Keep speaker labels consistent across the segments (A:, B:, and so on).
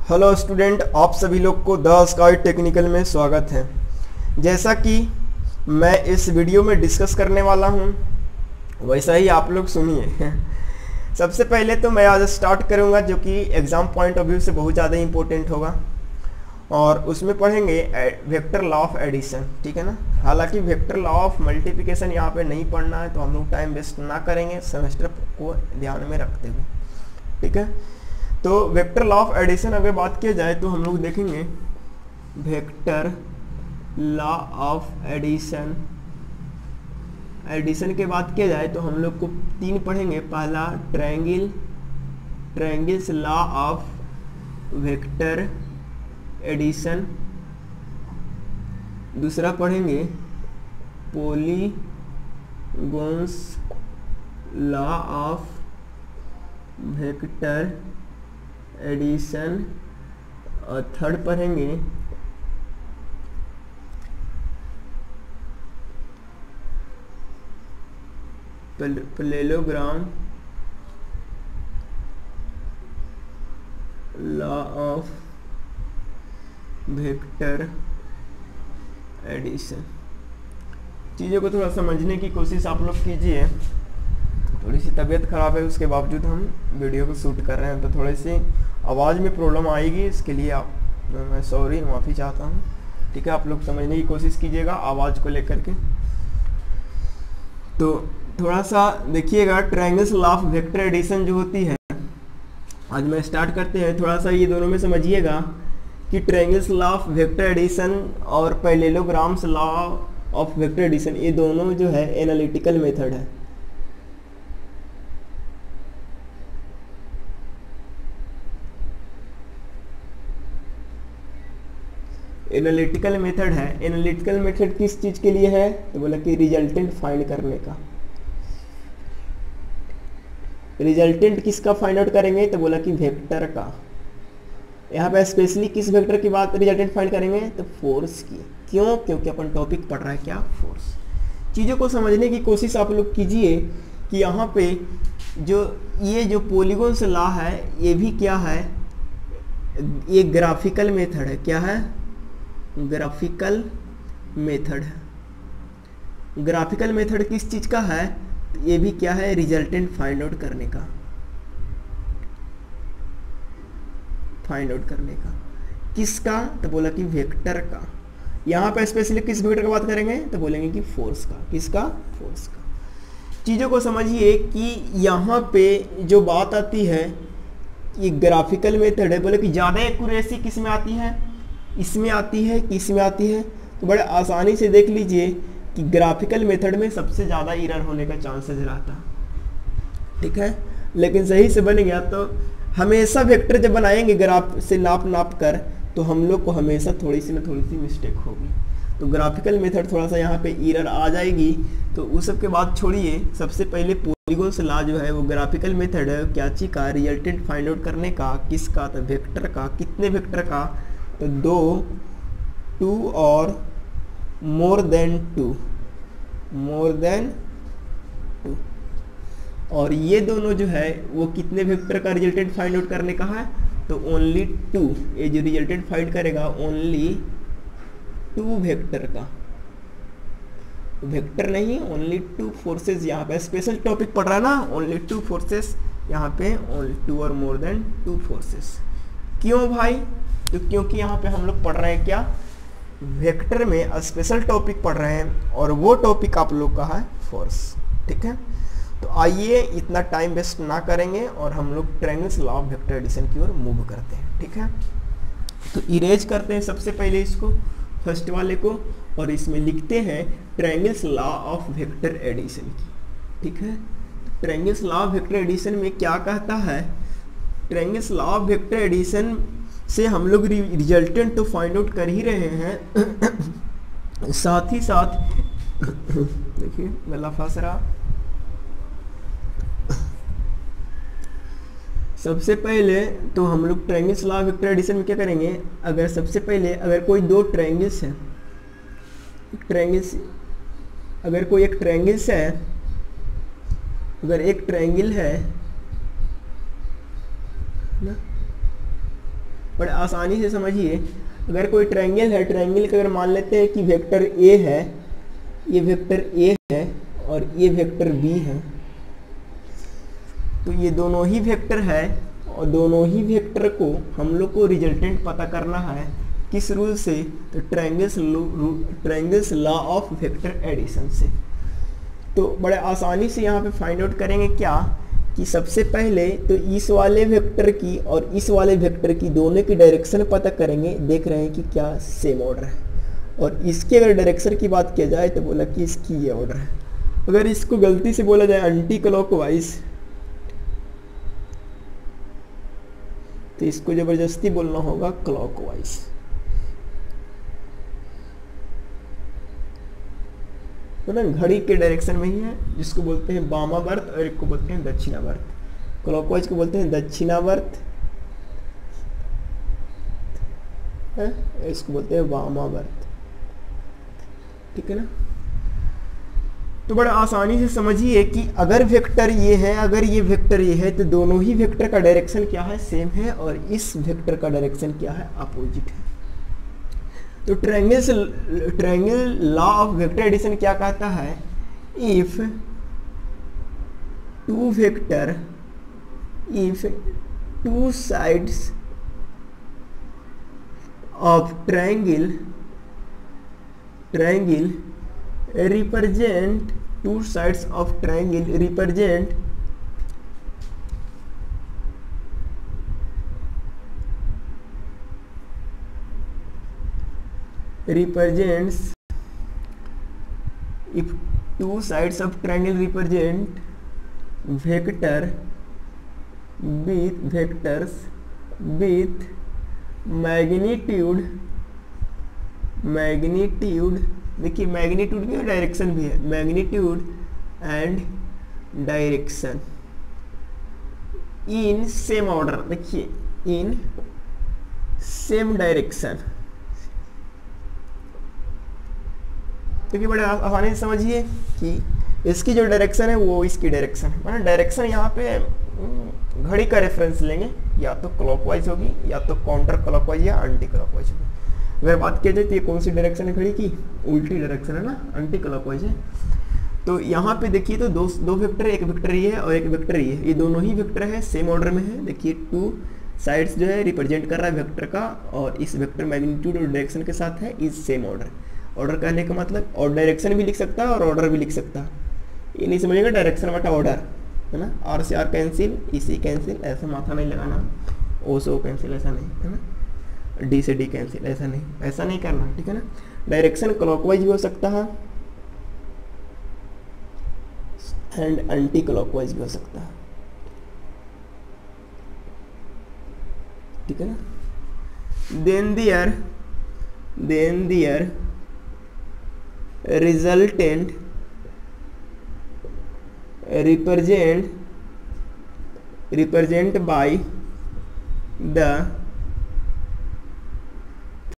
A: Hello student, आप सभी लोग को द स्काई टेक्निकल में स्वागत है। जैसा कि मैं इस वीडियो में डिस्कस करने वाला हूं, वैसा ही आप लोग सुनिए। सबसे पहले तो मैं आज स्टार्ट करूंगा जो कि एग्ज़ाम पॉइंट ऑफ व्यू से बहुत ज़्यादा इंपॉर्टेंट होगा, और उसमें पढ़ेंगे वेक्टर लॉ ऑफ एडिशन। ठीक है ना। हालांकि वेक्टर लॉ ऑफ मल्टीप्लिकेशन यहाँ पे नहीं पढ़ना है, तो हम लोग टाइम वेस्ट ना करेंगे सेमेस्टर को ध्यान में रखते हुए। ठीक है। तो वेक्टर लॉ ऑफ एडिशन अगर बात किया जाए तो हम लोग देखेंगे vector law of addition. Addition के बात किया जाए तो हम लोग को तीन पढ़ेंगे। पहला triangles law of vector addition. दूसरा पढ़ेंगे polygons law of vector addition. और थर्ड पढ़ेंगे parallelogram law of vector addition. चीज़ों को थोड़ा समझने की कोशिश आप लोग कीजिए। थोड़ी सी तबीयत ख़राब है, उसके बावजूद हम वीडियो को शूट कर रहे हैं, तो थोड़ी सी आवाज़ में प्रॉब्लम आएगी। इसके लिए मैं सॉरी, माफ़ी चाहता हूँ। ठीक है, आप लोग समझने की कोशिश कीजिएगा आवाज़ को लेकर के। तो थोड़ा सा देखिएगा, triangles law of vector addition जो होती है, आज मैं स्टार्ट करते हैं। थोड़ा सा ये दोनों में समझिएगा कि triangles law of vector addition और parallelograms law of vector addition, ये दोनों जो है एनालिटिकल मेथड है। एनालिटिकल मेथड है। एनालिटिकल मेथड किस चीज के लिए है? तो बोला कि रिजल्टेंट फाइंड करने का। रिजल्टेंट किसका फाइंड आउट करेंगे? तो बोला कि वेक्टर का। यहाँ पे स्पेशली किस वेक्टर की बात रिजल्टेंट फाइंड करेंगे? तो फोर्स की। क्यों? क्योंकि अपन टॉपिक पढ़ रहा है क्या? फोर्स। चीज़ों को समझने की कोशिश आप लोग कीजिए कि यहाँ पे जो पॉलीगॉन्स लॉ है, ये भी क्या है? ये ग्राफिकल मेथड है। क्या है? ग्राफिकल मेथड है। ग्राफिकल मेथड किस चीज का है? ये भी क्या है? रिजल्टेंट फाइंड आउट करने का। फाइंड आउट करने का किसका? तो बोला कि वेक्टर का। यहाँ पे स्पेशली किस वेक्टर की बात करेंगे? तो बोलेंगे कि फोर्स का। किसका? फोर्स का। चीजों को समझिए कि यहाँ पे जो बात आती है, ये ग्राफिकल मेथड है। बोले कि ज्यादा एक्यूरेसी किस में आती है? इसमें आती है कि इसमें आती है? तो बड़े आसानी से देख लीजिए कि ग्राफिकल मेथड में सबसे ज़्यादा एरर होने का चांसेस रहता। ठीक है, लेकिन सही से बन गया तो हमेशा वेक्टर जब बनाएंगे ग्राफ से नाप कर, तो हम लोग को हमेशा थोड़ी सी मिस्टेक होगी। तो ग्राफिकल मेथड थोड़ा सा यहाँ पे एरर आ जाएगी। तो उस सब के बाद छोड़िए, सबसे पहले पॉलीगॉन्स लॉ जो है वो ग्राफिकल मेथड है। क्या चीज का? रिजल्टेंट फाइंड आउट करने का। किसका? तो वेक्टर का। कितने वेक्टर का? तो 2 और मोर देन टू। और ये दोनों जो है वो कितने वेक्टर का रिजल्टेंट फाइंड आउट करने का है? तो ओनली 2। ये जो रिजल्टेंट फाइंड करेगा ओनली 2 वेक्टर का। वेक्टर नहीं, ओनली 2 फोर्सेस। यहाँ पे स्पेशल टॉपिक पढ़ रहा है ना, ओनली 2 फोर्सेस। यहाँ पे ओनली 2 और मोर देन 2 फोर्सेस। क्यों भाई? तो क्योंकि यहाँ पे हम लोग पढ़ रहे हैं क्या? वेक्टर में स्पेशल टॉपिक पढ़ रहे हैं, और वो टॉपिक आप लोग का है फोर्स। ठीक है, तो आइए इतना टाइम वेस्ट ना करेंगे और हम लोग triangles law of vector addition की ओर मूव करते हैं। ठीक है, तो इरेज करते हैं सबसे पहले इसको, फर्स्ट वाले को, और इसमें लिखते हैं triangles law of vector addition की। ठीक है, triangles law of vector addition में क्या कहता है? Triangles law of vector addition से हम लोग रिजल्टेंट तो फाइंड आउट कर ही रहे हैं, साथ ही साथ देखिए गला फंस रहा। सबसे पहले तो हम लोग triangles law of vector addition में क्या करेंगे? अगर सबसे पहले अगर कोई दो ट्रायंगल्स हैं, अगर कोई एक ट्रायंगल्स है, अगर एक ट्रायंगल है ना, बड़े आसानी से समझिए, अगर कोई ट्रायंगल है, ट्रायंगल का अगर मान लेते हैं कि वेक्टर ए है, ये वेक्टर ए है और ये वेक्टर बी है, तो ये दोनों ही वेक्टर है और दोनों ही वेक्टर को हम लोग को रिजल्टेंट पता करना है किस रूल से, तो triangles law of vector addition से। तो बड़े आसानी से यहाँ पे फाइंड आउट करेंगे क्या कि सबसे पहले तो इस वाले वेक्टर की और इस वाले वेक्टर की दोनों की डायरेक्शन पता करेंगे, देख रहे हैं कि क्या सेम ऑर्डर है, और इसके अगर डायरेक्शन की बात किया जाए तो बोला कि इसकी ये ऑर्डर है। अगर इसको गलती से बोला जाए एंटी क्लॉकवाइज तो इसको जबरदस्ती बोलना होगा क्लॉकवाइज। तो ना घड़ी के डायरेक्शन में ही है, जिसको बोलते हैं वामावर्त और एक को बोलते हैं दक्षिणावर्त। क्लॉकवाइज को बोलते हैं दक्षिणावर्त, इसको बोलते हैं वामावर्त। ठीक है ना। तो बड़ा आसानी से समझिए कि अगर वेक्टर ये है, अगर ये वेक्टर ये है, तो दोनों ही वेक्टर का डायरेक्शन क्या है, सेम है, और इस वेक्टर का डायरेक्शन क्या है, अपोजिट है। तो triangle law of vector addition क्या कहता है, if two sides of triangle represent two sides of triangle represents if two sides of triangle represent vectors with magnitude देखिए मैग्नीट्यूड भी और डायरेक्शन भी है, magnitude and direction in same order, देखिए in same direction. क्योंकि बड़े आसानी से समझिए कि इसकी जो डायरेक्शन है वो इसकी डायरेक्शन है, मतलब डायरेक्शन यहाँ पे घड़ी का रेफरेंस लेंगे, या तो क्लॉकवाइज होगी या तो काउंटर क्लॉकवाइज या एंटी क्लॉकवाइज होगी। अगर बात किया जाए तो ये कौन सी डायरेक्शन है घड़ी की, उल्टी डायरेक्शन है ना, एंटी क्लॉकवाइज है। तो यहाँ पे देखिए तो दो वेक्टर है, एक वेक्टर ये है और एक वेक्टर ये है, ये दोनों ही वेक्टर है, सेम ऑर्डर में है। देखिए टू साइड्स जो है रिप्रेजेंट कर रहा है वेक्टर का, और इस वेक्टर मैग्नीट्यूड और डायरेक्शन के साथ है इस सेम ऑर्डर। ऑर्डर कहने का मतलब और डायरेक्शन भी लिख सकता है और ऑर्डर भी लिख सकता है, ये नहीं समझेगा डायरेक्शन बटा ऑर्डर, है ना। आर से आर कैंसिल, ई से कैंसिल, ऐसा माथा नहीं लगाना, ओ से ओ कैंसिल, ऐसा नहीं, है ना। डी से डी कैंसिल, ऐसा नहीं करना, ठीक है ना। डायरेक्शन क्लॉकवाइज भी हो सकता है एंड एंटी क्लॉकवाइज भी हो सकता है, ठीक है ना। Then there resultant represent by the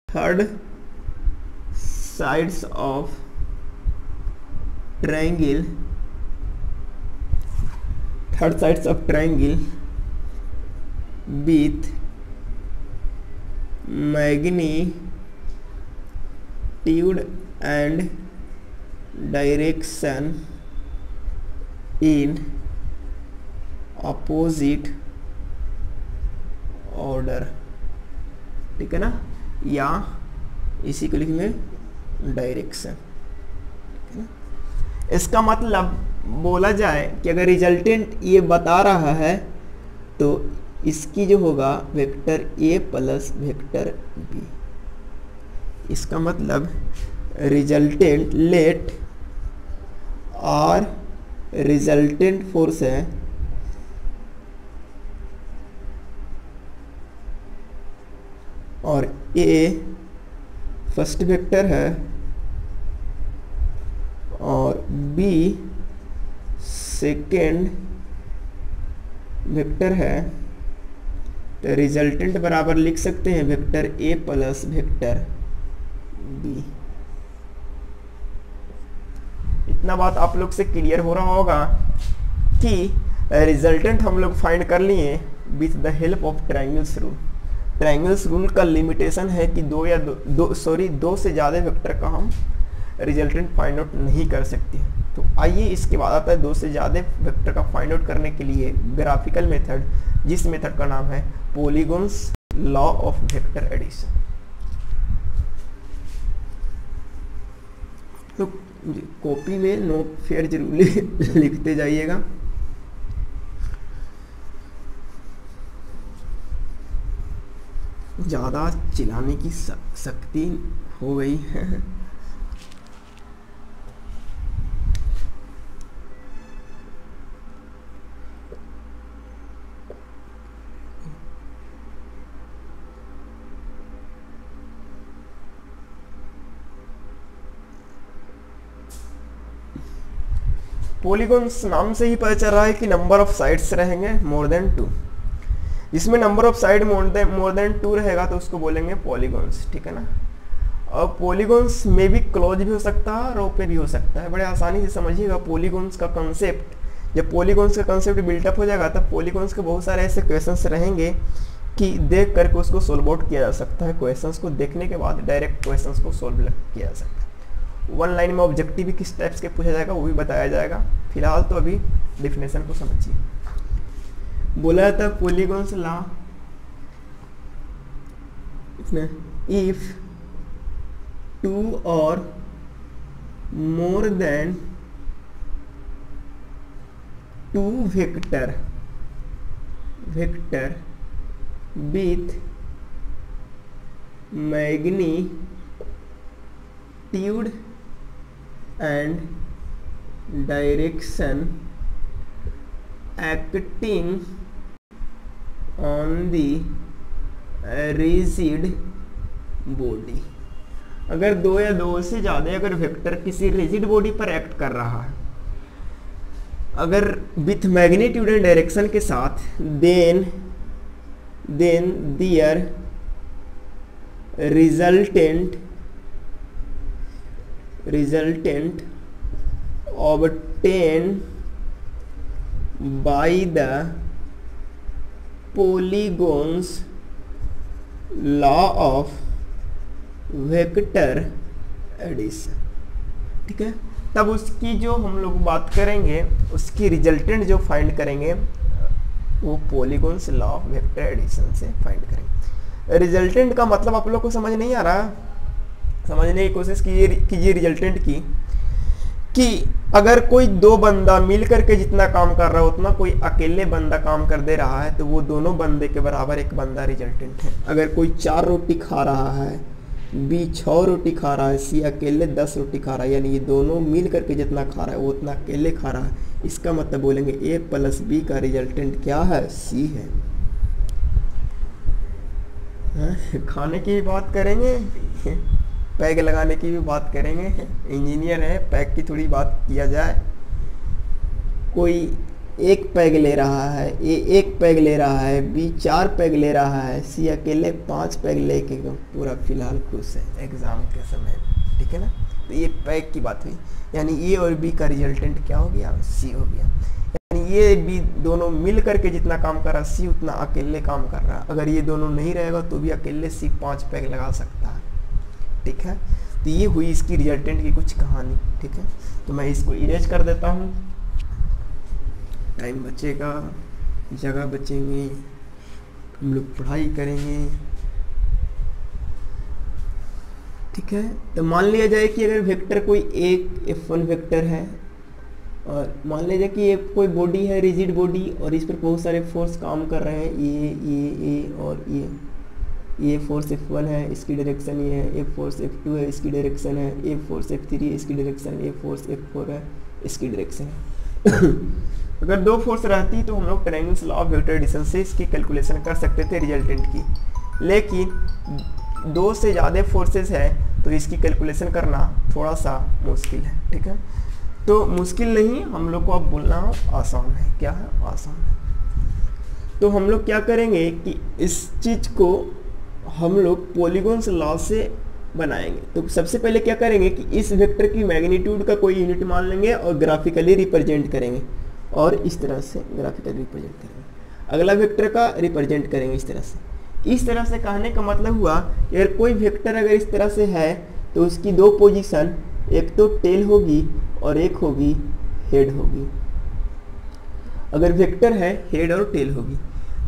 A: third sides of triangle with magnitude and direction in opposite order, ठीक है ना, या इसी को लिखेंगे डायरेक्शन। इसका मतलब बोला जाए कि अगर रिजल्टेंट ये बता रहा है तो इसकी जो होगा vector A plus vector B. इसका मतलब रिजल्टेंट लेट और रिजल्टेंट फोर्स है और ए फर्स्ट वेक्टर है और बी सेकेंड वेक्टर है, तो रिजल्टेंट बराबर लिख सकते हैं vector A plus vector B. इतना बात आप लोग से क्लियर हो रहा होगा कि रिजल्टेंट हम लोग फाइंड कर लिए with the help of triangles rule. Triangles rule का लिमिटेशन है कि दो से ज़्यादा वेक्टर का हम रिजल्टेंट फाइंड आउट नहीं कर सकते। तो आइए इसके बाद आता है दो से ज़्यादा वेक्टर का फाइंड आउट करने के लिए ग्राफिकल मेथड, जिस मेथड का नाम है polygons law of vector addition. तो कॉपी में नोट फेयर जरूर लिखते जाइएगा। ज़्यादा चिल्लाने की शक्ति हो गई है। पॉलीगॉन्स नाम से ही पता चल रहा है कि नंबर ऑफ साइड्स रहेंगे मोर देन 2। जिसमें number of side more than 2 रहेगा तो उसको बोलेंगे पॉलीगॉन्स, ठीक है ना। और पॉलीगॉन्स में भी क्लोज भी हो सकता है और ओपन भी हो सकता है। बड़े आसानी से समझिएगा पॉलीगॉन्स का कंसेप्ट। जब पॉलीगॉन्स का कंसेप्ट बिल्टअप हो जाएगा तब पॉलीगॉन्स के बहुत सारे ऐसे क्वेश्चंस रहेंगे कि देख करके उसको सोल्व आउट किया जा सकता है। क्वेश्चंस को देखने के बाद डायरेक्ट क्वेश्चंस को सोल्व किया जा सकता है। वन लाइन में ऑब्जेक्टिव भी किस टाइप्स के पूछा जाएगा वो भी बताया जाएगा। फिलहाल तो अभी डिफिनेशन को समझिए। बोला था पॉलीगॉन्स लॉ, इफ 2 और more then 2 vector with magnitude and direction acting on the rigid body। अगर दो या दो से ज़्यादा अगर वेक्टर किसी रिजिड बॉडी पर एक्ट कर रहा है, अगर विथ मैग्नीट्यूड एंड डायरेक्शन के साथ, then there resultant obtained by the polygons law of vector addition, ठीक है। तब उसकी जो हम लोग बात करेंगे, उसकी रिजल्टेंट जो फाइंड करेंगे वो polygons law of vector addition से फाइंड करेंगे। रिजल्टेंट का मतलब आप लोग को समझ नहीं आ रहा? समझने की कोशिश कीजिए रिजल्टेंट की, कि अगर कोई दो बंदा मिल करके जितना काम कर रहा है उतना कोई अकेले बंदा काम कर दे रहा है तो वो दोनों बंदे के बराबर एक बंदा रिजल्टेंट है। अगर कोई 4 रोटी खा रहा है, बी 6 रोटी खा रहा है, सी अकेले 10 रोटी खा रहा है, यानी ये दोनों मिल करके जितना खा रहा है वो उतना अकेले खा रहा है। इसका मतलब बोलेंगे ए प्लस बी का रिजल्टेंट क्या है? सी है। खाने की बात करेंगे, पैग लगाने की भी बात करेंगे। इंजीनियर है, पैग की थोड़ी बात किया जाए। कोई 1 पैग ले रहा है, ए 1 पैग ले रहा है, बी 4 पैग ले रहा है, सी अकेले 5 पैग लेके पूरा फिलहाल खुश है एग्जाम के समय, ठीक है ना। तो ये पैग की बात हुई, यानी ए और बी का रिजल्टेंट क्या हो गया? सी हो गया। यानी ये बी दोनों मिल करके जितना काम कर रहा है सी उतना अकेले काम कर रहा है। अगर ये दोनों नहीं रहेगा तो भी अकेले सी 5 पैग लगा सकता है, ठीक है। तो ये हुई इसकी रिजल्टेंट की कुछ कहानी, ठीक है। तो मैं इसको इरेज कर देता हूँ, टाइम बचेगा, जगह बचेंगे, हम लोग पढ़ाई करेंगे, ठीक है। तो मान लिया जाए कि अगर वेक्टर कोई एक F1 वेक्टर है और मान लीजिए कि एक कोई बॉडी है, रिजिड बॉडी, और इस पर बहुत सारे फोर्स काम कर रहे हैं, ये और ये फोर्स F1 है, इसकी डायरेक्शन ये है, ये फोर्स F2 है, इसकी डायरेक्शन है, ये फोर्स F3 है, इसकी डायरेक्शन, ये फोर्स F4 है, इसकी डायरेक्शन है। अगर 2 फोर्स रहती तो हम लोग triangles law of vector addition से इसकी कैलकुलेशन कर सकते थे रिजल्टेंट की, लेकिन 2 से ज़्यादा फोर्सेस है तो इसकी कैलकुलेशन करना थोड़ा सा मुश्किल है, ठीक है। तो मुश्किल नहीं, हम लोग को अब बोलना आसान है। क्या है? आसान है। तो हम लोग क्या करेंगे कि इस चीज़ को हम लोग पॉलीगॉन्स लॉ से बनाएंगे। तो सबसे पहले क्या करेंगे कि इस वेक्टर की मैग्नीट्यूड का कोई यूनिट मान लेंगे और ग्राफिकली रिप्रेजेंट करेंगे, और इस तरह से ग्राफिकली रिप्रेजेंट करेंगे। अगला वेक्टर का रिप्रेजेंट करेंगे इस तरह से, इस तरह से कहने का मतलब हुआ अगर कोई वेक्टर अगर इस तरह से है तो उसकी दो पोजीशन, एक तो टेल होगी और एक होगी हेड होगी। अगर वेक्टर है हेड और टेल होगी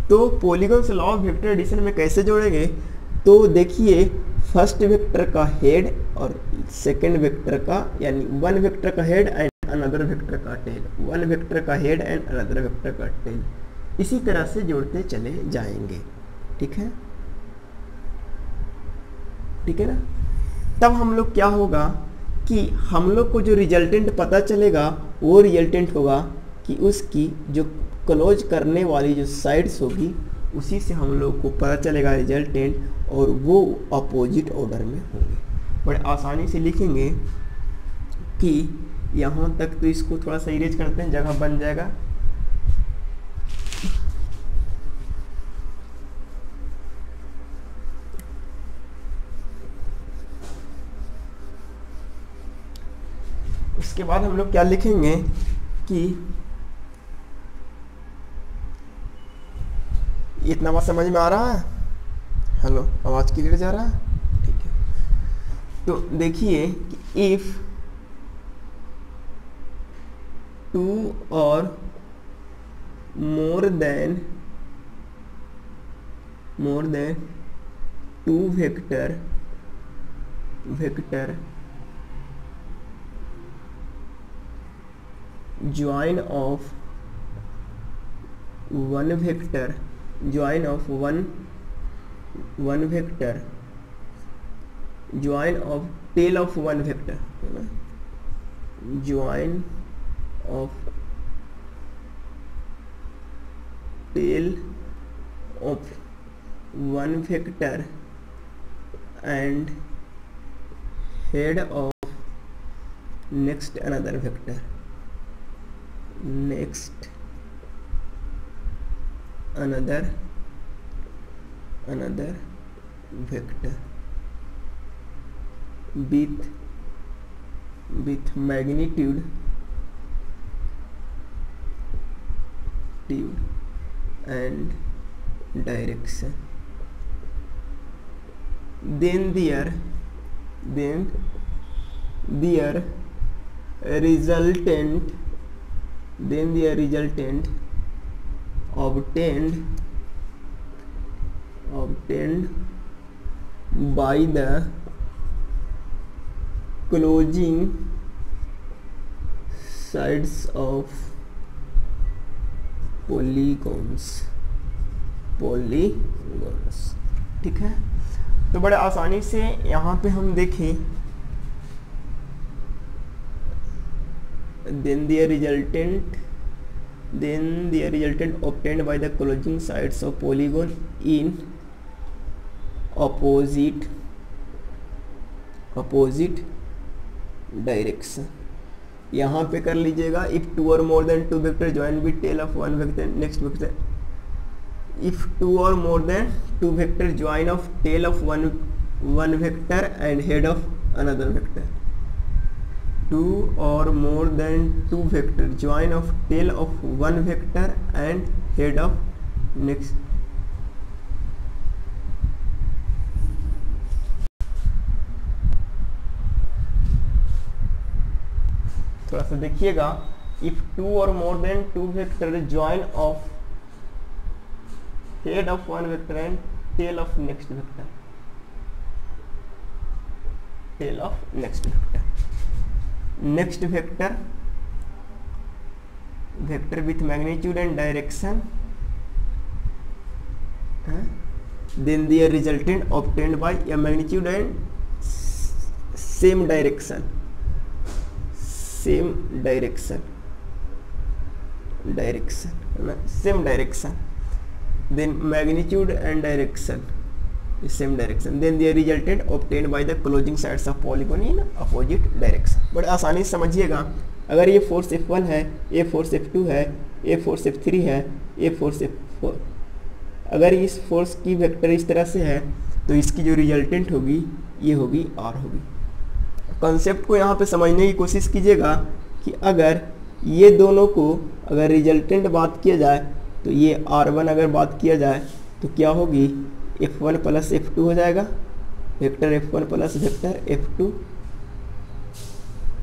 A: तो polygons law of vector addition में कैसे जोड़ेंगे? तो देखिए फर्स्ट वेक्टर का हेड और सेकंड वेक्टर का, यानी वन वेक्टर का हेड एंड अनदर वेक्टर का टेल, वन वेक्टर का हेड एंड अनदर वेक्टर का टेल, इसी तरह से जोड़ते चले जाएंगे। ठीक है, ठीक है ना। तब हम लोग क्या होगा कि हम लोग को जो रिजल्टेंट पता चलेगा वो रिजल्टेंट होगा कि उसकी जो क्लोज करने वाली जो साइड्स होगी उसी से हम लोग को पता चलेगा रिजल्टेंट, और वो अपोजिट ऑर्डर में होंगे। बड़े आसानी से लिखेंगे कि यहाँ तक, तो इसको थोड़ा सा इरेज करते हैं, जगह बन जाएगा। उसके बाद हम लोग क्या लिखेंगे कि इतना बात समझ में आ रहा है? हेलो, आवाज क्लियर जा रहा है? ठीक है, तो देखिए कि इफ टू और more than two vector join of one vector, join of one vector, join of tail of one vector, join of tail of one vector and head of next another vector, next another vector with magnitude and direction, then their resultant obtained by the closing sides of polygons। ठीक है, तो बड़े आसानी से यहाँ पे हम देखें, then the resultant obtained by the closing sides of polygon in opposite direction। यहाँ पे कर लीजिएगा if two or more than two vector join with tail of one vector next vector, if two or more than two vector join of tail of one vector and head of another vector, two or more than two vector join of tail of one vector and head of next। थोड़ा सा देखिएगा, if two or more than two vector join of head of one vector and tail of next vector, next vector with magnitude and direction, then their resultant obtained by a magnitude and same direction, then magnitude and direction same direction, then the resultant obtained by the closing sides of polygon in opposite direction। बड़े आसानी से समझिएगा, अगर ये force F1 है, ये force F2 है, ये फोर्स F3 है, ये फोर्स F4, अगर इस फोर्स की वेक्टर इस तरह से है तो इसकी जो रिजल्टेंट होगी ये होगी R होगी। कॉन्सेप्ट को यहाँ पे समझने की कोशिश कीजिएगा कि अगर ये दोनों को अगर रिजल्टेंट बात किया जाए तो ये R1 अगर बात किया जाए तो क्या होगी, F1 प्लस F2 हो जाएगा, vector F1 plus vector F2।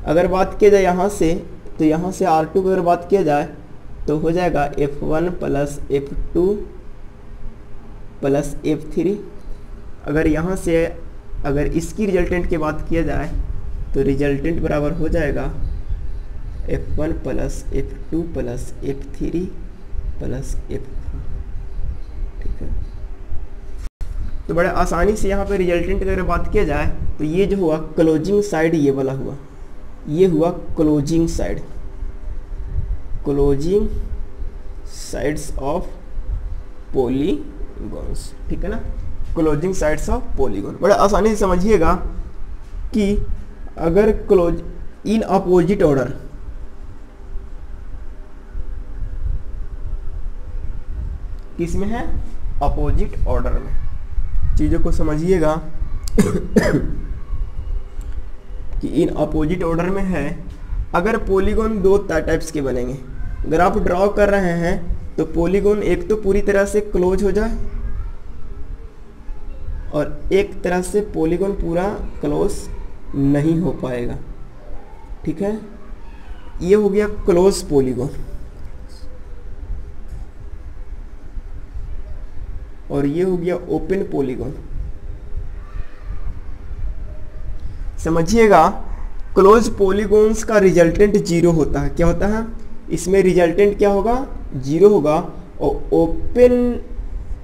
A: अगर बात किया जाए यहाँ से, तो यहाँ से R2 की अगर बात किया जाए तो हो जाएगा F1 plus F2 plus F3। अगर यहाँ से अगर इसकी रिजल्टेंट की बात किया जाए तो रिजल्टेंट बराबर हो जाएगा F1 plus F2 plus F3 plus F4। ठीक है, तो बड़े आसानी से यहाँ पे रिजल्टेंट की अगर बात किया जाए तो ये जो हुआ क्लोजिंग साइड, ये वाला हुआ, ये हुआ closing side, closing sides of polygons. ठीक है ना, क्लोजिंग साइड्स ऑफ पॉलीगॉन। बड़ा आसानी से समझिएगा कि अगर क्लोज इन अपोजिट ऑर्डर, किस में है, अपोजिट ऑर्डर में। चीजों को समझिएगा कि इन अपोजिट ऑर्डर में है। अगर पॉलीगॉन दो टाइप्स के बनेंगे, अगर आप ड्रॉ कर रहे हैं तो पॉलीगॉन एक तो पूरी तरह से क्लोज हो जाए और एक तरह से पॉलीगॉन पूरा क्लोज नहीं हो पाएगा। ठीक है, ये हो गया क्लोज पॉलीगॉन, और ये हो गया ओपन पॉलीगॉन। समझिएगा, क्लोज पॉलीगॉन्स का रिजल्टेंट जीरो होता है। क्या होता है, इसमें रिजल्टेंट क्या होगा, जीरो होगा। और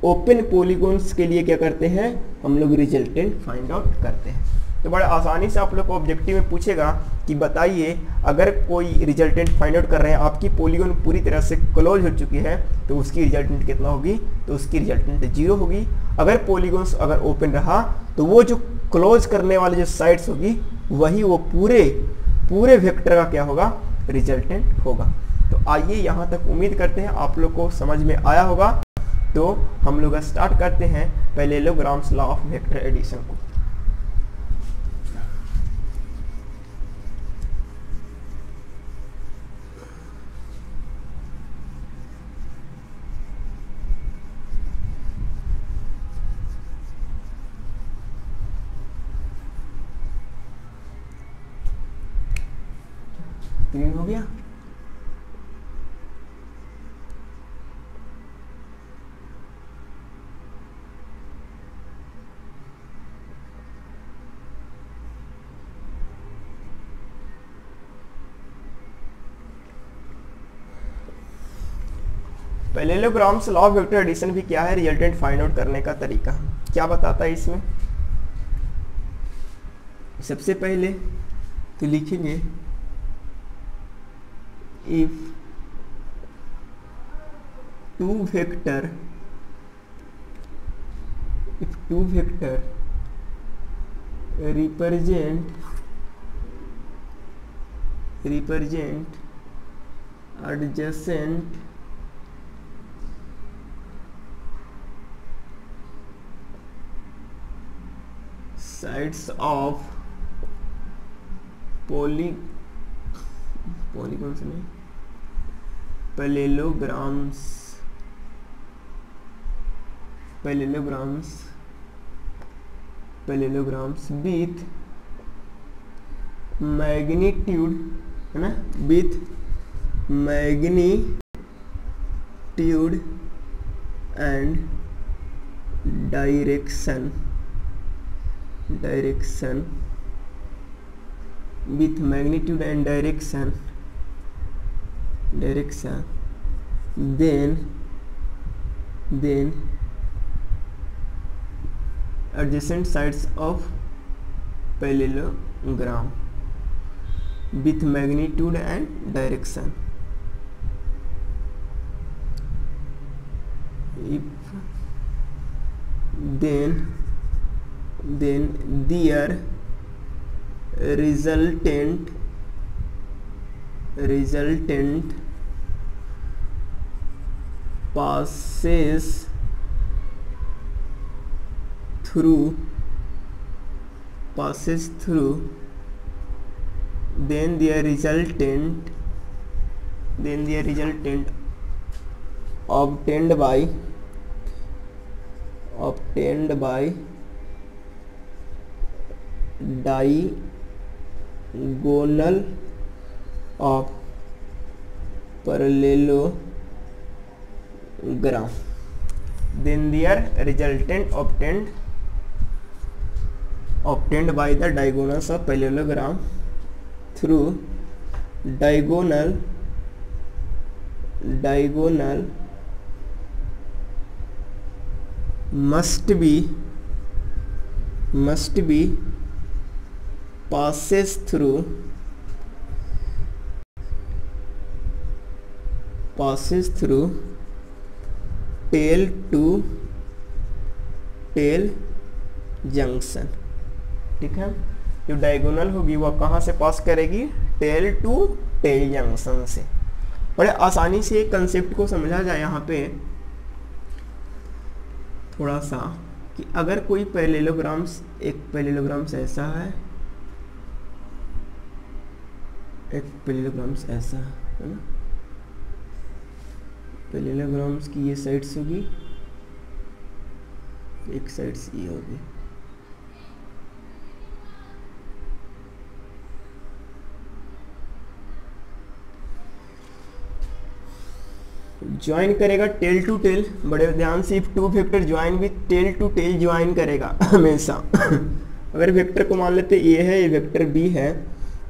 A: ओपन पॉलीगॉन्स के लिए क्या करते हैं, हम लोग रिजल्टेंट फाइंड आउट करते हैं। तो बड़ा आसानी से आप लोग को ऑब्जेक्टिव में पूछेगा कि बताइए, अगर कोई रिजल्टेंट फाइंड आउट कर रहे हैं, आपकी पॉलीगॉन पूरी तरह से क्लोज हो चुकी है, तो उसकी रिजल्टेंट कितना होगी, तो उसकी रिजल्टेंट जीरो होगी। अगर पॉलीगॉन्स अगर ओपन रहा तो वो जो क्लोज करने वाले जो साइड्स होगी वही वो पूरे वेक्टर का क्या होगा, रिजल्टेंट होगा। तो आइए यहाँ तक उम्मीद करते हैं आप लोग को समझ में आया होगा। तो हम लोग स्टार्ट करते हैं parallelograms law of vector addition को। क्लियर हो गया? Parallelograms law of vector addition भी क्या है, रिजल्टेंट फाइंड आउट करने का तरीका क्या बताता है इसमें। सबसे पहले तो लिखेंगे if two vector represent adjacent sides of polygons में पैरेललोग्राम्स विथ मैग्नीट्यूड, है ना, with magnitude and direction with magnitude and direction, then adjacent sides of parallelogram with magnitude and direction. If then their resultant passes through then their resultant obtained obtained by diagonal of parallelogram, then their resultant obtained by the diagonals of parallelogram through diagonal must be passes through tail to tail junction. ठीक है, जो diagonal होगी वह कहाँ से पास करेगी? Tell to tell junction से। बड़े आसानी से एक कंसेप्ट को समझा जाए यहाँ पे थोड़ा सा, कि अगर कोई पैरेललोग्राम्स, एक पैरेललोग्राम्स ऐसा है, एक पैरेललोग्राम्स ऐसा है ना, पैरेललोग्राम्स की ये साइड्स होगी, एक साइड्स ये होगी, ज्वाइन करेगा टेल टू टेल। बड़े ध्यान से, if two vector join with tail to tail join करेगा हमेशा। अगर वेक्टर को मान लेते ए है, ये वेक्टर बी है,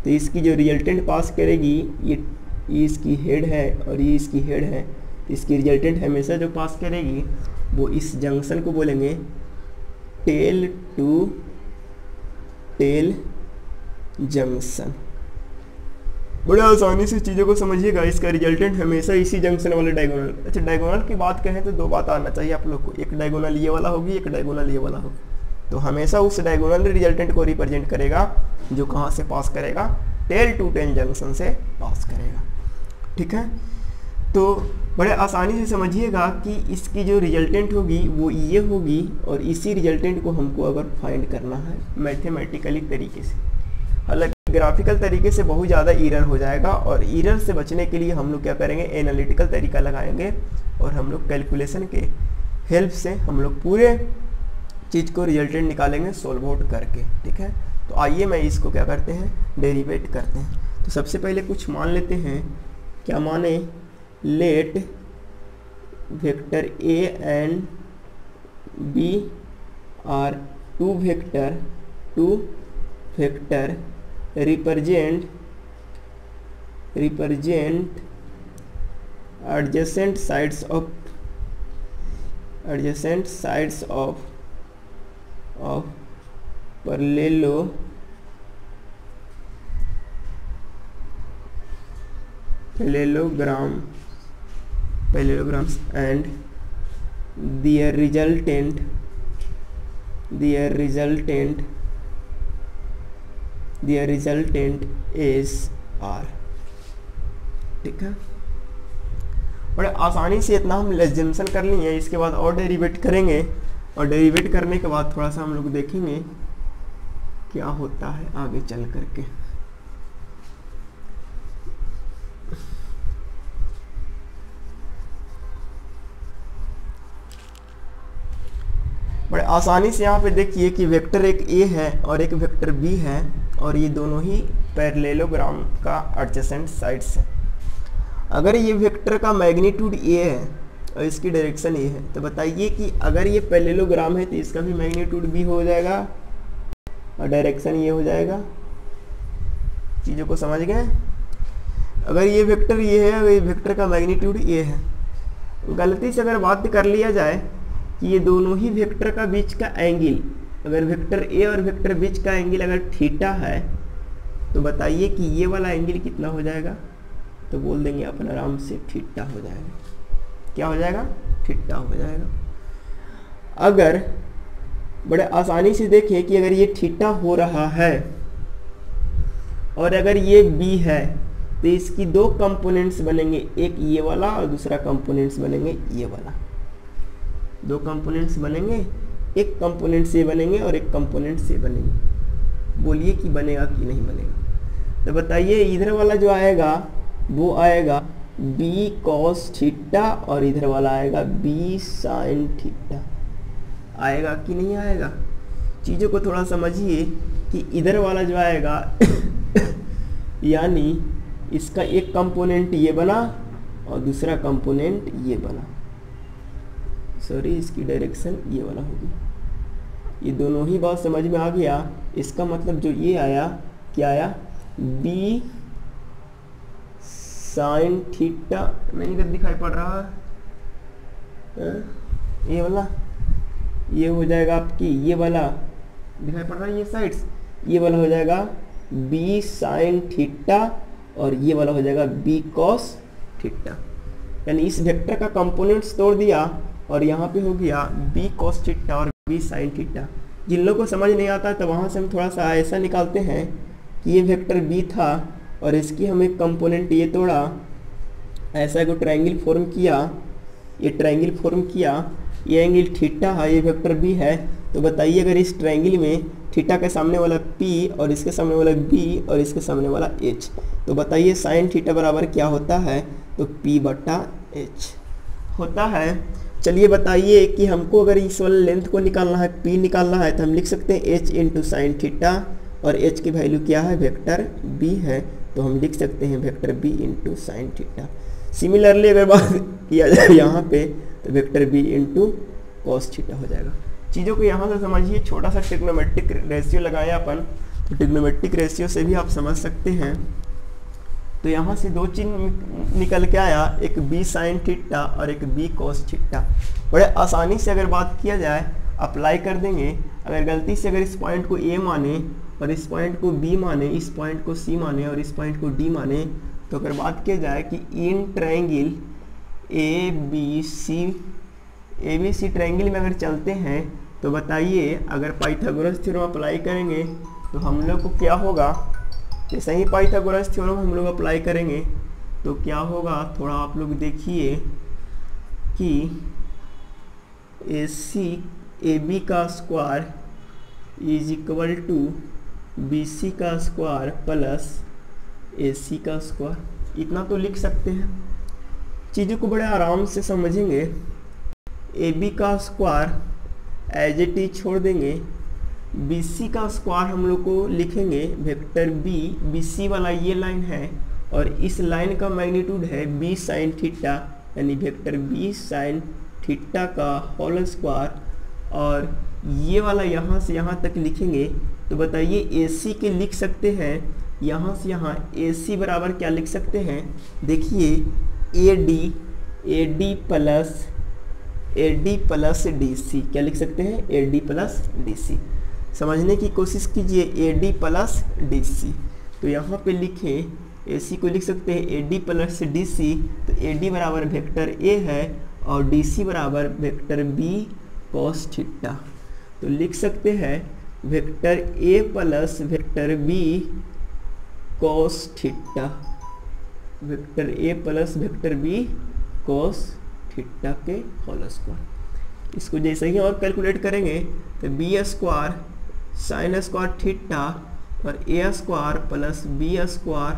A: तो इसकी जो रिजल्टेंट पास करेगी, ये इसकी हेड है और ये इसकी हेड है, तो इसकी रिजल्टेंट हमेशा जो पास करेगी वो इस जंक्शन को बोलेंगे टेल टू टेल जंक्शन। बड़े आसानी से चीज़ों को समझिएगा, इसका रिजल्टेंट हमेशा इसी जंक्शन वाले डायगोनल। अच्छा, डायगोनल की बात कहें तो दो बात आना चाहिए आप लोग को, एक डायगोनल ये वाला होगी, एक डायगोनल ये वाला होगी, तो हमेशा उस डायगोनल रिजल्टेंट को रिप्रेजेंट करेगा जो कहाँ से पास करेगा? टेल टू टेल जंक्शन से पास करेगा। ठीक है, तो बड़े आसानी से समझिएगा कि इसकी जो रिजल्टेंट होगी वो ये होगी, और इसी रिजल्टेंट को हमको अगर फाइंड करना है मैथमेटिकली तरीके से, हालांकि ग्राफिकल तरीके से बहुत ज़्यादा एरर हो जाएगा, और एरर से बचने के लिए हम लोग क्या करेंगे? एनालिटिकल तरीका लगाएंगे, और हम लोग कैलकुलेशन के हेल्प से हम लोग पूरे चीज़ को रिजल्टेंट निकालेंगे सोल्व आउट करके। ठीक है, तो आइए मैं इसको क्या करते हैं? डेरिवेट करते हैं। तो सबसे पहले कुछ मान लेते हैं, क्या माने? Let vector A and B are two vector represent adjacent sides of parallelograms and their resultant is R। ठीक है, बड़े आसानी से इतना हम एज्यूम्शन कर लिए। इसके बाद और डेरिवेट करेंगे, और डेरिवेट करने के बाद थोड़ा सा हम लोग देखेंगे क्या होता है आगे चल करके। बड़े आसानी से यहाँ पे देखिए कि वेक्टर एक ए है और एक वेक्टर बी है, और ये दोनों ही पैरेललोग्राम का एडजेसेंट साइड्स है। अगर ये वेक्टर का मैग्नीट्यूड ए है और इसकी डायरेक्शन ए है, तो बताइए कि अगर ये पैरेललोग्राम है तो इसका भी मैग्नीट्यूड बी हो जाएगा और डायरेक्शन ये हो जाएगा। चीज़ों को समझ गए? अगर ये वेक्टर ये है और ये वेक्टर का मैग्नीट्यूड ए है, गलती से अगर बात कर लिया जाए कि ये दोनों ही वेक्टर का बीच का एंगल, अगर वेक्टर ए और वेक्टर बीच का एंगल अगर थीटा है, तो बताइए कि ये वाला एंगल कितना हो जाएगा? तो बोल देंगे अपन आराम से थीटा हो जाएगा। क्या हो जाएगा? थीटा हो जाएगा। अगर बड़े आसानी से देखें कि अगर ये थीटा हो रहा है और अगर ये बी है, तो इसकी दो कंपोनेंट्स बनेंगे, एक ये वाला और दूसरा कंपोनेंट्स बनेंगे ये वाला। दो कंपोनेंट्स बनेंगे, एक कंपोनेंट से बनेंगे और एक कंपोनेंट से बनेंगे। बोलिए कि बनेगा कि नहीं बनेगा? तो बताइए, इधर वाला जो आएगा वो आएगा बी कॉस थीटा और इधर वाला आएगा बी साइन थीटा। आएगा कि नहीं आएगा। चीज़ों को थोड़ा समझिए कि इधर वाला जो आएगा यानी इसका एक कंपोनेंट ये बना और दूसरा कंपोनेंट ये बना, सॉरी इसकी डायरेक्शन ये वाला होगी। ये दोनों ही बात समझ में आ गया। इसका मतलब जो ये आया क्या आया, बी साइन थीटा, नहीं इधर दिखाई पड़ रहा है, ये वाला ये हो जाएगा आपकी, ये वाला दिखाई पड़ रहा है ये साइड्स, ये वाला हो जाएगा बी साइन थीटा और ये वाला हो जाएगा बी कॉस थीटा। यानी इस वेक्टर का कंपोनेंट्स तोड़ दिया और यहाँ पे हो गया बी कॉस थीटा और बी साइन थीटा। जिन लोगों को समझ नहीं आता तो वहाँ से हम थोड़ा सा ऐसा निकालते हैं कि ये वेक्टर बी था और इसकी हम एक कंपोनेंट ये तोड़ा, ऐसा एक ट्रायंगल फॉर्म किया, ये ट्रायंगल फॉर्म किया, ये एंगल थीटा है, ये वेक्टर बी है। तो बताइए अगर इस ट्रायंगल में थीटा के सामने वाला p और इसके सामने वाला b और इसके सामने वाला h, तो बताइए साइन थीटा बराबर क्या होता है, तो p/h होता है। चलिए बताइए कि हमको अगर इस वाले लेंथ को निकालना है, p निकालना है, तो हम लिख सकते हैं h इंटू साइन थीटा और h की वैल्यू क्या है, वेक्टर b है, तो हम लिख सकते हैं vector b into sine theta. Similarly अगर बात किया जाए यहाँ पे तो vector b into cos theta हो जाएगा। चीज़ों को यहाँ से समझिए, छोटा सा ट्रिग्नोमेट्रिक रेशियो लगाया अपन, तो ट्रिग्नोमेट्रिक रेशियो से भी आप समझ सकते हैं। तो यहाँ से दो चिन्ह निकल के आया, एक बी साइन थीटा और एक बी कॉस थीटा। बड़े आसानी से अगर बात किया जाए अप्लाई कर देंगे। अगर गलती से अगर इस पॉइंट को ए माने और इस पॉइंट को बी माने, इस पॉइंट को सी माने और इस पॉइंट को डी माने, तो अगर बात किया जाए कि in triangle A B C triangle में अगर चलते हैं तो बताइए अगर पाइथागोरस थ्योरम अप्लाई करेंगे तो हम लोग को क्या होगा। जैसे ही पाइथागोरस थ्योरम हम लोग अप्लाई करेंगे तो क्या होगा, थोड़ा आप लोग देखिए कि ए बी का square is equal to B C का स्क्वायर प्लस ए सी का स्क्वायर। इतना तो लिख सकते हैं। चीज़ों को बड़े आराम से समझेंगे। ए बी का स्क्वायर एज इट इज छोड़ देंगे, बी सी का स्क्वायर हम लोग को लिखेंगे वेक्टर बी सी वाला ये लाइन है और इस लाइन का मैग्नीट्यूड है बी साइन थीटा, यानी वेक्टर बी साइन थीटा का होल स्क्वायर, और ये वाला यहाँ से यहाँ तक लिखेंगे। तो बताइए ए सी के लिख सकते हैं, यहाँ से यहाँ ए सी बराबर क्या लिख सकते हैं, देखिए A D plus D C, क्या लिख सकते हैं, A D plus D C. समझने की कोशिश कीजिए, A D plus D C. तो यहाँ पे लिखें ए सी को लिख सकते हैं A D plus D C, तो ए डी बराबर वेक्टर ए है और डी सी बराबर वेक्टर बी कॉस थीटा। तो लिख सकते हैं vector A plus vector B cos theta, vector A plus vector B cos theta के होल स्क्वायर। इसको जैसे ही और कैलकुलेट करेंगे तो B square sine square theta और A square plus B square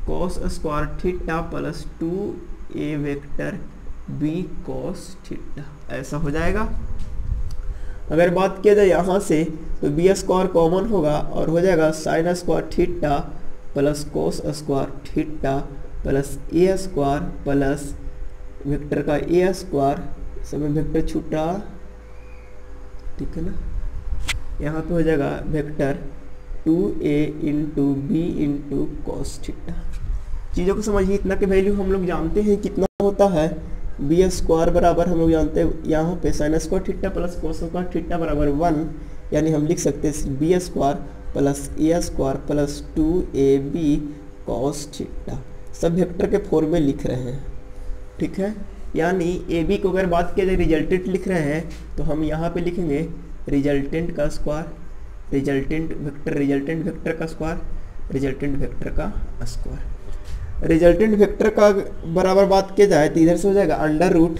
A: cos square theta plus 2a vector B cos theta, ऐसा हो जाएगा। अगर बात किया जाए यहाँ से तो बी स्क्वायर कॉमन होगा और हो जाएगा sine square theta plus cos square theta plus A square plus vector का ए स्क्वायर, समय वेक्टर छूटा, ठीक है ना, यहाँ पे हो जाएगा vector 2a into B into cos theta. चीज़ों को समझिए, इतना के वैल्यू हम लोग जानते हैं कितना होता है, बी स्क्वायर बराबर हम लोग जानते हैं यहाँ पे sine square theta plus cos square theta बराबर 1, यानी हम लिख सकते हैं B square plus A square plus 2ab cos theta. सब वेक्टर के फॉर्म में लिख रहे हैं, ठीक है। यानी ए बी को अगर बात किया जाए रिजल्टेंट लिख रहे हैं तो हम यहाँ पे लिखेंगे रिजल्टेंट का स्क्वायर, रिजल्टेंट वेक्टर का स्क्वायर, रिजल्टेंट वेक्टर का स्क्वायर। रिजल्टेंट वेक्टर का बराबर बात किया जाए तो इधर से हो जाएगा under root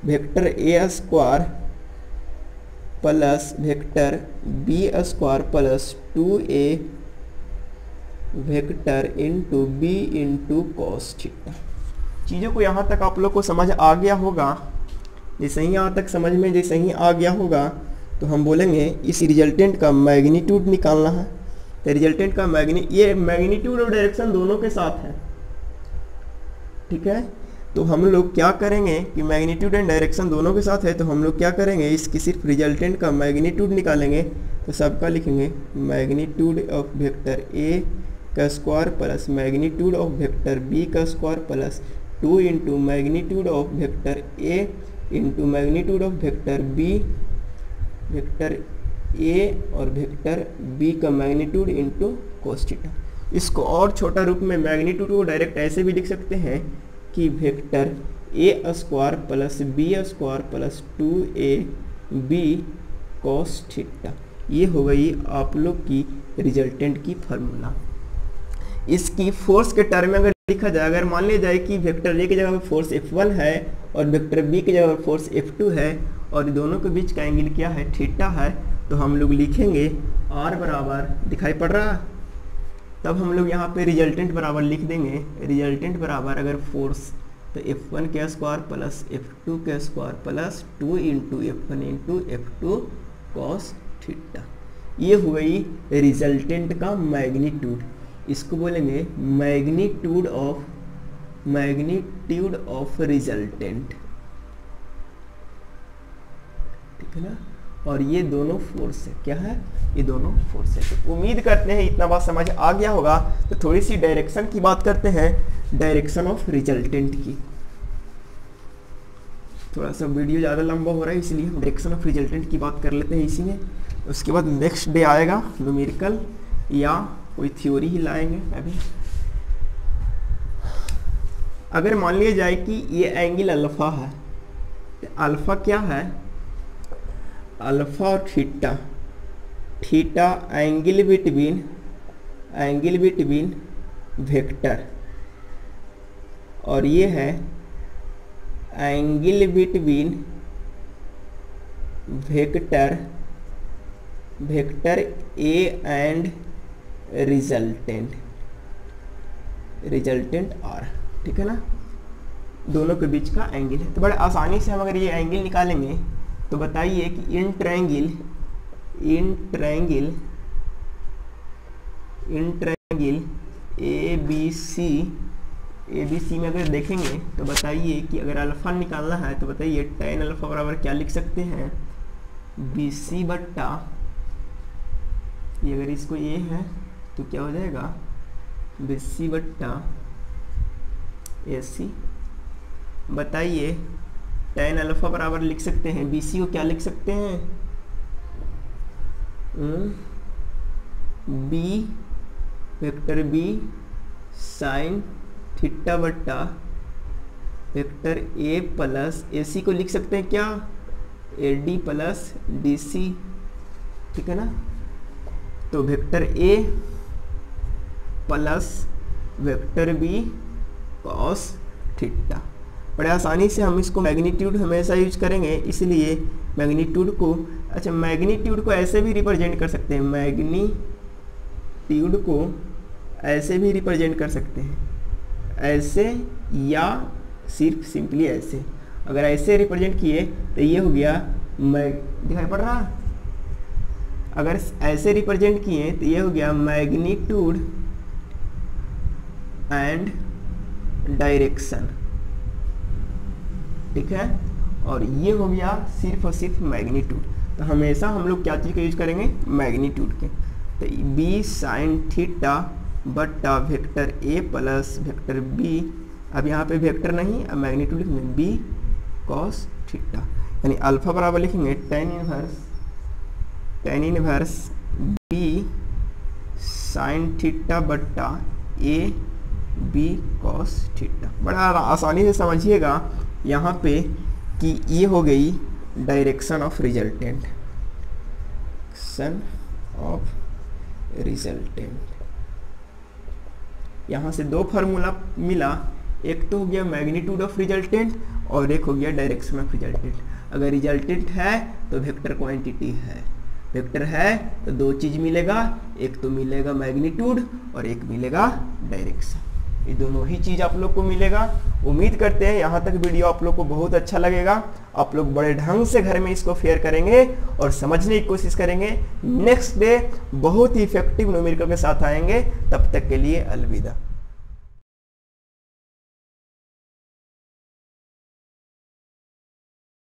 A: vector A square plus vector B square plus 2a vector into B into cos theta. चीज़ों को यहाँ तक आप लोग को समझ आ गया होगा। जैसे ही यहाँ तक समझ में जैसे ही आ गया होगा तो हम बोलेंगे इस रिजल्टेंट का मैग्नीट्यूड निकालना है। तो रिजल्टेंट का ये मैग्नीट्यूड और डायरेक्शन दोनों के साथ है, ठीक है। तो हम लोग क्या करेंगे कि मैग्नीट्यूड एंड डायरेक्शन दोनों के साथ है, तो हम लोग क्या करेंगे इसकी सिर्फ रिजल्टेंट का मैग्नीट्यूड निकालेंगे। तो सबका लिखेंगे मैग्नीट्यूड ऑफ वेक्टर ए का square plus magnitude of vector B का square plus 2 into magnitude of vector A into magnitude of vector B, vector A और वेक्टर बी का मैग्नीट्यूड इंटू कोस थीटा। इसको और छोटा रूप में मैग्नीट्यूड को डायरेक्ट ऐसे भी लिख सकते हैं कि vector A square plus B square plus 2a B cos theta. ये हो गई आप लोग की रिजल्टेंट की फार्मूला। इसकी फोर्स के टर्म में अगर लिखा जाए, अगर मान लिया जाए कि वेक्टर ए की जगह पर फोर्स F1 है और वेक्टर बी की जगह पर फोर्स F2 है और दोनों के बीच का एंगल क्या है, थीटा है, तो हम लोग लिखेंगे R बराबर, दिखाई पड़ रहा है, तब हम लोग यहाँ पे रिजल्टेंट बराबर लिख देंगे। रिजल्टेंट बराबर अगर फोर्स तो F1 के स्क्वायर प्लस F2 के square plus 2 into F1 into F2 cos theta. ये हो गई रिजल्टेंट का मैग्नीट्यूड। इसको बोलेंगे मैग्नीट्यूड ऑफ रिजल्टेंट, ठीक है ना। और ये दोनों फोर्स है, क्या है, ये दोनों फोर्स है। तो उम्मीद करते हैं इतना बात समझ आ गया होगा। तो थोड़ी सी डायरेक्शन की बात करते हैं, डायरेक्शन ऑफ रिजल्टेंट की। थोड़ा सा वीडियो ज़्यादा लंबा हो रहा है इसलिए हम डायरेक्शन ऑफ रिजल्टेंट की बात कर लेते हैं इसी में। उसके बाद नेक्स्ट डे आएगा न्यूमेरिकल या कोई थ्योरी ही लाएंगे। अभी अगर मान लिया जाए कि ये एंगल अल्फा है, तो अल्फा क्या है, अल्फा और theta, theta angle between vector, और ये है angle between vector A and resultant R, ठीक है ना। दोनों के बीच का एंगल है। तो बड़े आसानी से हम अगर ये एंगल निकालेंगे तो बताइए कि इन ट्रायंगल ABC में अगर देखेंगे तो बताइए कि अगर अल्फा निकालना है तो बताइए tan अल्फा बराबर क्या लिख सकते हैं, BC बट्टा, ये अगर इसको ये है तो क्या हो जाएगा BC बट्टा AC। बताइए tan अल्फा बराबर लिख सकते हैं, BC को क्या लिख सकते हैं, B vector B sine theta बट्टा वेक्टर A प्लस AC को लिख सकते हैं क्या, AD प्लस DC, ठीक है ना। तो vector A plus vector B cos theta. बड़े आसानी से हम इसको मैग्नीट्यूड हमेशा यूज करेंगे, इसलिए मैग्नीट्यूड को, अच्छा मैग्नीट्यूड को ऐसे भी रिप्रेजेंट कर सकते हैं, मैग्नीट्यूड को ऐसे भी रिप्रेजेंट कर सकते हैं, ऐसे या सिर्फ सिंपली ऐसे। अगर ऐसे रिप्रेजेंट किए तो ये हो गया दिखाई पड़ रहा, अगर ऐसे रिप्रेजेंट किए तो ये हो गया मैग्नीट्यूड एंड डायरेक्शन, ठीक है। और ये हो गया सिर्फ और सिर्फ मैग्नीट्यूड। तो हमेशा हम लोग क्या चीज़ का यूज करेंगे, मैग्नीट्यूड के। तो B साइन थीटा बट्टा vector A plus vector B, अब यहाँ पे वेक्टर नहीं, अब मैग्नीट्यूड लिखेंगे B कॉस थीटा, यानी अल्फा बराबर लिखेंगे tan inverse B sine theta बट्टा A B कॉस थीटा। बड़ा आसानी से समझिएगा यहाँ पे कि ये हो गई डायरेक्शन ऑफ रिजल्टेंट, यहाँ से दो फार्मूला मिला, एक तो हो गया मैग्नीट्यूड ऑफ रिजल्टेंट और एक हो गया डायरेक्शन ऑफ रिजल्टेंट। अगर रिजल्टेंट है तो वेक्टर क्वांटिटी है, वेक्टर है तो दो चीज़ मिलेगा, एक तो मिलेगा मैग्नीट्यूड और एक मिलेगा डायरेक्शन। ये दोनों ही चीज़ आप लोग को मिलेगा। उम्मीद करते हैं यहाँ तक वीडियो आप लोग को बहुत अच्छा लगेगा। आप लोग बड़े ढंग से घर में इसको फेयर करेंगे और समझने की कोशिश करेंगे। नेक्स्ट डे बहुत ही इफेक्टिव न्यूमेरिकल के साथ आएंगे। तब तक के लिए अलविदा।